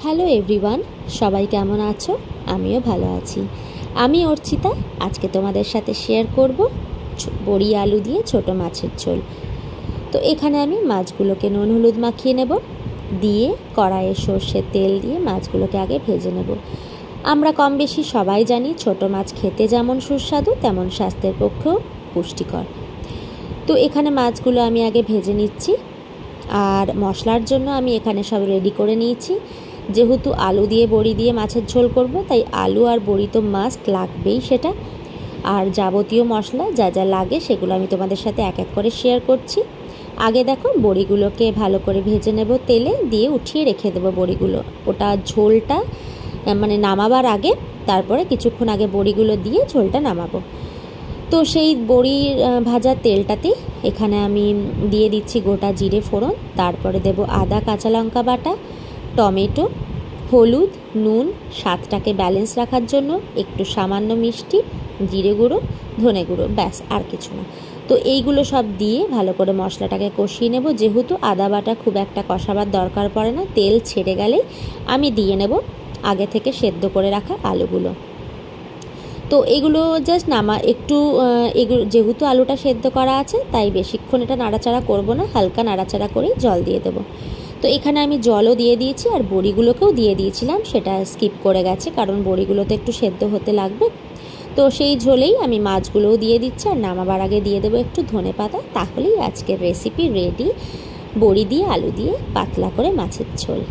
Hello everyone, সবাই কেমন আছো? আমিও ভালো আছি। আমি অর্চিতা। আজকে তোমাদের সাথে শেয়ার করব বড়ি আলু দিয়ে ছোট মাছের ঝোল। তো এখানে আমি মাছগুলোকে নুন হলুদ মাখিয়ে নেব, দিয়ে কড়াইয়ে সর্ষের তেল দিয়ে মাছগুলোকে আগে ভেজে নেব। আমরা কম বেশি সবাই জানি ছোট মাছ খেতে যেমন সুস্বাদু তেমন স্বাস্থ্যের পক্ষেও পুষ্টিকর। তো এখানে মাছগুলো আমি আগে ভেজে নিচ্ছি। আর মশলার জন্য আমি এখানে সব রেডি করে নিয়েছি। যেহেতু আলু দিয়ে বড়ি দিয়ে মাছের ঝোল করব, তাই আলু আর বড়ি তো মাস্ট লাগবেই সেটা। আর যাবতীয় মশলা যা যা লাগে সেগুলো আমি তোমাদের সাথে এক এক করে শেয়ার করছি। আগে দেখো বড়িগুলোকে ভালো করে ভেজে নেব, তেলে দিয়ে উঠিয়ে রেখে দেবো বড়িগুলো। ওটা ঝোলটা মানে নামাবার আগে, তারপরে কিছুক্ষণ আগে বড়িগুলো দিয়ে ঝোলটা নামাবো। তো সেই বড়ির ভাজা তেলটাতেই এখানে আমি দিয়ে দিচ্ছি গোটা জিরে ফোড়ন, তারপরে দেব আদা কাঁচা লঙ্কা বাটা, টমেটো, হলুদ, নুন, স্বাদটাকে ব্যালেন্স রাখার জন্য একটু সামান্য মিষ্টি, জিরে গুঁড়ো, ধনে গুঁড়ো, ব্যাস আর কিছু না। তো এইগুলো সব দিয়ে ভালো করে মশলাটাকে কষিয়ে নেব। যেহেতু আদা বাটা খুব একটা কষাবার দরকার পড়ে না, তেল ছেড়ে গেলেই আমি দিয়ে নেব আগে থেকে সেদ্ধ করে রাখা আলুগুলো। তো এগুলো জাস্ট এগুলো যেহেতু আলুটা সেদ্ধ করা আছে, তাই বেশিক্ষণ এটা নাড়াচাড়া করব না, হালকা নাড়াচাড়া করেই জল দিয়ে দেবো। তো এখানে আমি জলও দিয়ে দিয়েছি আর বড়িগুলোকেও দিয়ে দিয়েছিলাম, সেটা স্কিপ করে গেছে কারণ বড়িগুলোতে একটু সেদ্ধ হতে লাগবে। তো সেই ঝোলেই আমি মাছগুলোও দিয়ে দিচ্ছি আর নামাবার আগে দিয়ে দেবো একটু ধনেপাতা। তাহলেই আজকের রেসিপি রেডি, বড়ি দিয়ে আলু দিয়ে পাতলা করে মাছের ঝোল।